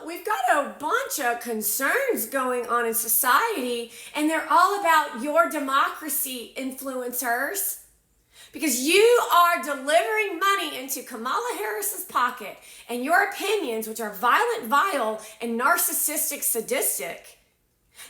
We've got a bunch of concerns going on in society, and they're all about your democracy influencers. Because you are delivering money into Kamala Harris's pocket, and your opinions, which are violent, vile, and narcissistic, sadistic.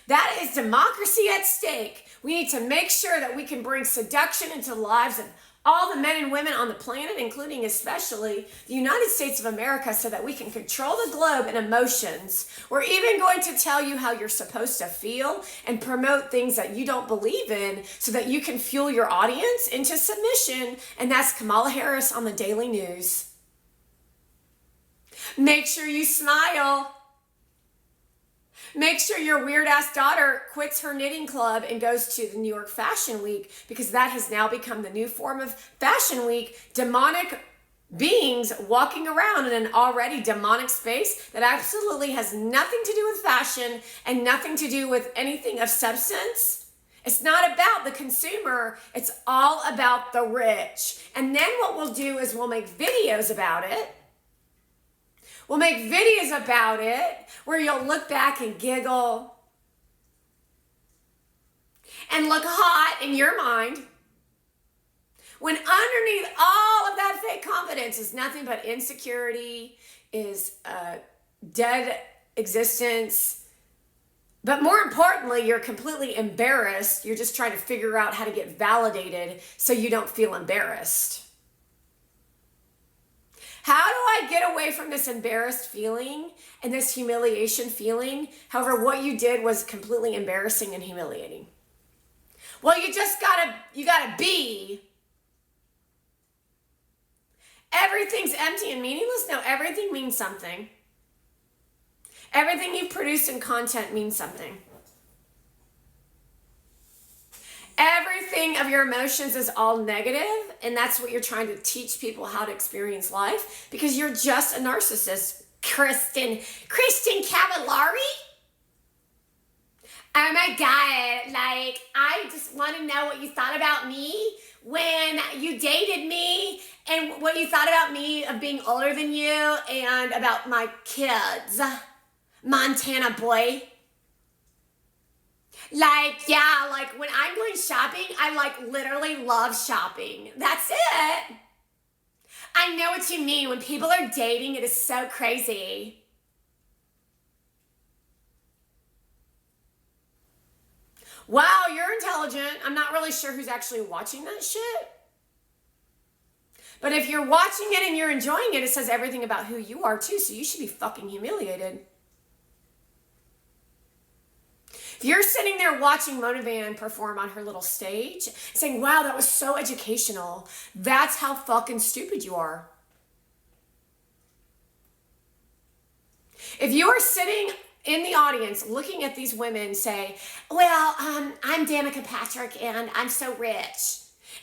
That is democracy at stake. We need to make sure that we can bring seduction into the lives of all the men and women on the planet, including especially the United States of America, so that we can control the globe and emotions. We're even going to tell you how you're supposed to feel and promote things that you don't believe in so that you can fuel your audience into submission. And that's Kamala Harris on the Daily News. Make sure you smile. Make sure your weird ass daughter quits her knitting club and goes to the New York Fashion Week, because that has now become the new form of Fashion Week. Demonic beings walking around in an already demonic space that absolutely has nothing to do with fashion and nothing to do with anything of substance. It's not about the consumer. It's all about the rich. And then what we'll do is we'll make videos about it. We'll make videos about it where you'll look back and giggle and look hot in your mind, when underneath all of that fake confidence is nothing but insecurity, is dead existence. But more importantly, you're completely embarrassed. You're just trying to figure out how to get validated so you don't feel embarrassed. How do I get away from this embarrassed feeling and this humiliation feeling? However, what you did was completely embarrassing and humiliating. Well, you gotta be. Everything's empty and meaningless? No, everything means something. Everything you've produced in content means something. Everything of your emotions is all negative, and that's what you're trying to teach people how to experience life, because you're just a narcissist. Kristen Cavallari? Oh my God, like, I just want to know what you thought about me when you dated me, and what you thought about me of being older than you, and about my kids. Montana boy. Like, yeah, like when I'm going shopping, I like literally love shopping. That's it. I know what you mean. When people are dating, it is so crazy. Wow, you're intelligent. I'm not really sure who's actually watching that shit. But if you're watching it and you're enjoying it, it says everything about who you are too, so you should be fucking humiliated. If you're sitting there watching Mona Van perform on her little stage, saying, wow, that was so educational, that's how fucking stupid you are. If you are sitting in the audience looking at these women say, well, I'm Danica Patrick and I'm so rich.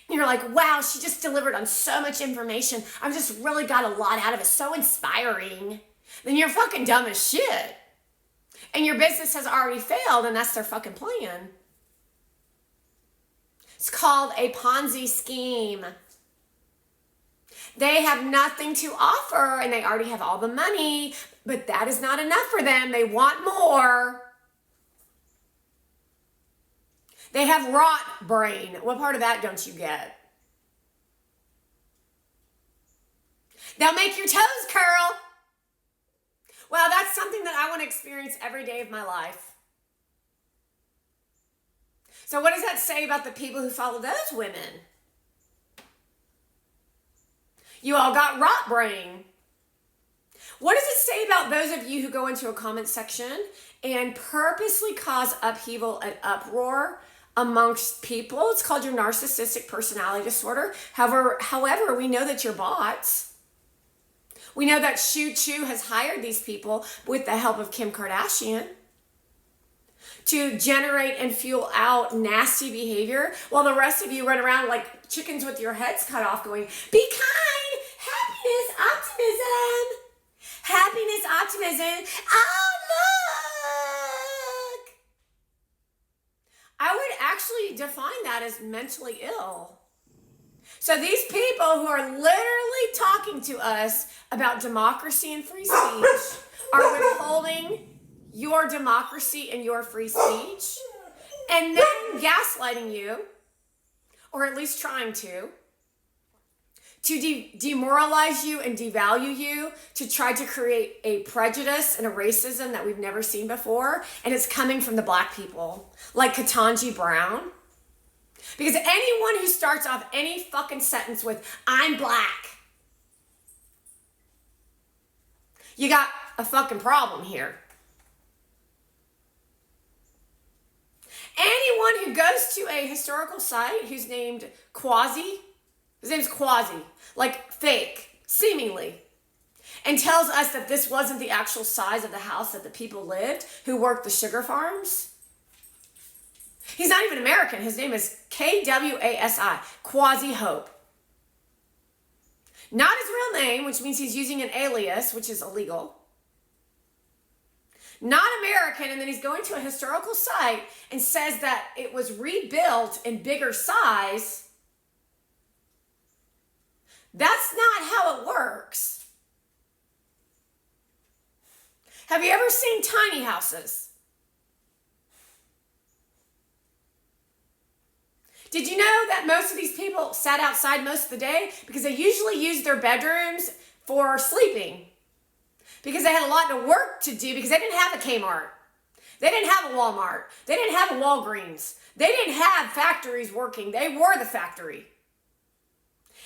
And you're like, wow, she just delivered on so much information. I've just really got a lot out of it. So inspiring. Then you're fucking dumb as shit. And your business has already failed, and that's their fucking plan. It's called a Ponzi scheme. They have nothing to offer, and they already have all the money, but that is not enough for them. They want more. They have rot brain. What part of that don't you get? They'll make your toes curl. Well, that's something that I want to experience every day of my life. So what does that say about the people who follow those women? You all got rot brain. What does it say about those of you who go into a comment section and purposely cause upheaval and uproar amongst people? It's called your narcissistic personality disorder. However, we know that you're bots. We know that Shu Chu has hired these people with the help of Kim Kardashian to generate and fuel out nasty behavior, while the rest of you run around like chickens with your heads cut off going, be kind, happiness, optimism, happiness, optimism. Oh, look. I would actually define that as mentally ill. So these people who are literally talking to us about democracy and free speech, are withholding your democracy and your free speech, and then gaslighting you, or at least trying to demoralize you and devalue you, to try to create a prejudice and a racism that we've never seen before. And it's coming from the black people, like Ketanji Brown. Because anyone who starts off any fucking sentence with, I'm black, you got a fucking problem here. Anyone who goes to a historical site who's named Quasi, his name's Quasi, like fake, seemingly, and tells us that this wasn't the actual size of the house that the people lived who worked the sugar farms. He's not even American. His name is Kwasi, Quasi Hope. Not his real name, which means he's using an alias, which is illegal. Not American, and then he's going to a historical site and says that it was rebuilt in bigger size. That's not how it works. Have you ever seen tiny houses? Did you know that most of these people sat outside most of the day? Because they usually used their bedrooms for sleeping. Because they had a lot of work to do, because they didn't have a Kmart. They didn't have a Walmart. They didn't have a Walgreens. They didn't have factories working. They were the factory.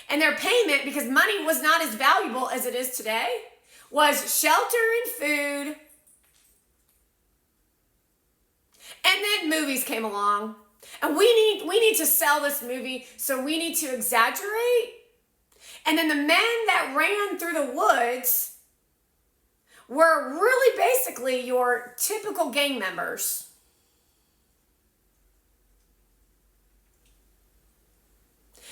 And their payment, because money was not as valuable as it is today, was shelter and food. And then movies came along. And we need to sell this movie, so we need to exaggerate. And then the men that ran through the woods were really basically your typical gang members.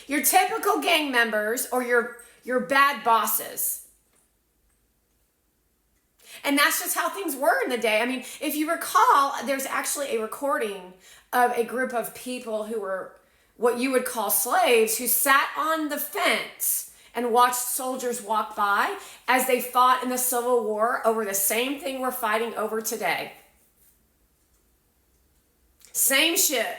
Your typical gang members, or your bad bosses. And that's just how things were in the day. I mean, if you recall, there's actually a recording of a group of people who were what you would call slaves, who sat on the fence and watched soldiers walk by as they fought in the Civil War over the same thing we're fighting over today. Same shit.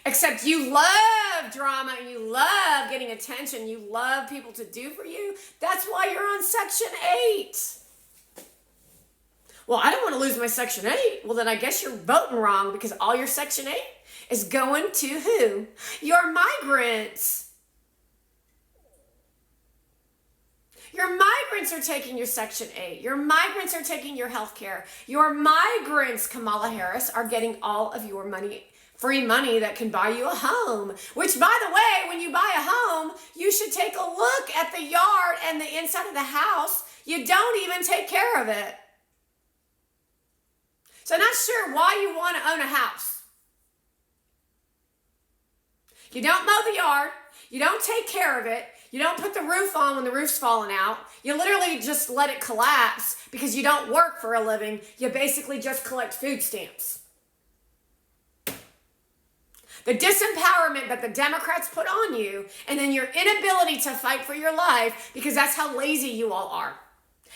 Except you love drama and you love getting attention. You love people to do for you. That's why you're on Section 8. Well, I don't want to lose my Section 8. Well, then I guess you're voting wrong, because all your Section 8 is going to who? Your migrants. Your migrants are taking your Section 8. Your migrants are taking your health care. Your migrants, Kamala Harris, are getting all of your money, free money that can buy you a home. Which, by the way, when you buy a home, you should take a look at the yard and the inside of the house. You don't even take care of it. So I'm not sure why you want to own a house. You don't mow the yard. You don't take care of it. You don't put the roof on when the roof's falling out. You literally just let it collapse because you don't work for a living. You basically just collect food stamps. The disempowerment that the Democrats put on you, and then your inability to fight for your life, because that's how lazy you all are.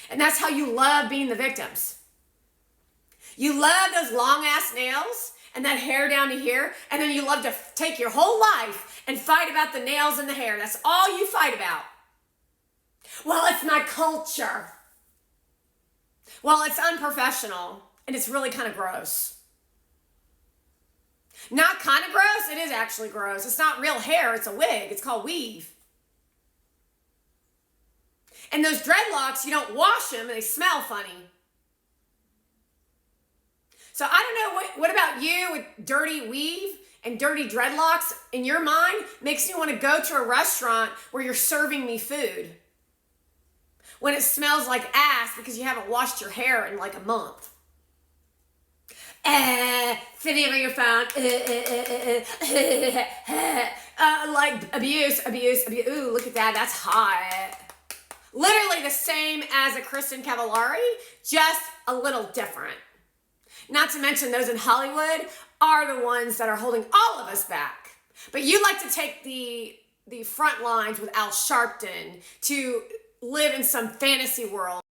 And that's how you love being the victims. You love those long ass nails and that hair down to here, and then you love to take your whole life and fight about the nails and the hair. That's all you fight about. Well, it's my culture. Well, it's unprofessional, and it's really kind of gross. Not kind of gross, it is actually gross. It's not real hair, it's a wig. It's called weave. And those dreadlocks, you don't wash them and they smell funny. So I don't know, what about you with dirty weave and dirty dreadlocks? In your mind, makes me want to go to a restaurant where you're serving me food when it smells like ass because you haven't washed your hair in like a month. Sitting on your phone, like abuse. Ooh, look at that, that's hot. Literally the same as a Kristen Cavallari, just a little different. Not to mention those in Hollywood are the ones that are holding all of us back. But you like to take the front lines with Al Sharpton to live in some fantasy world.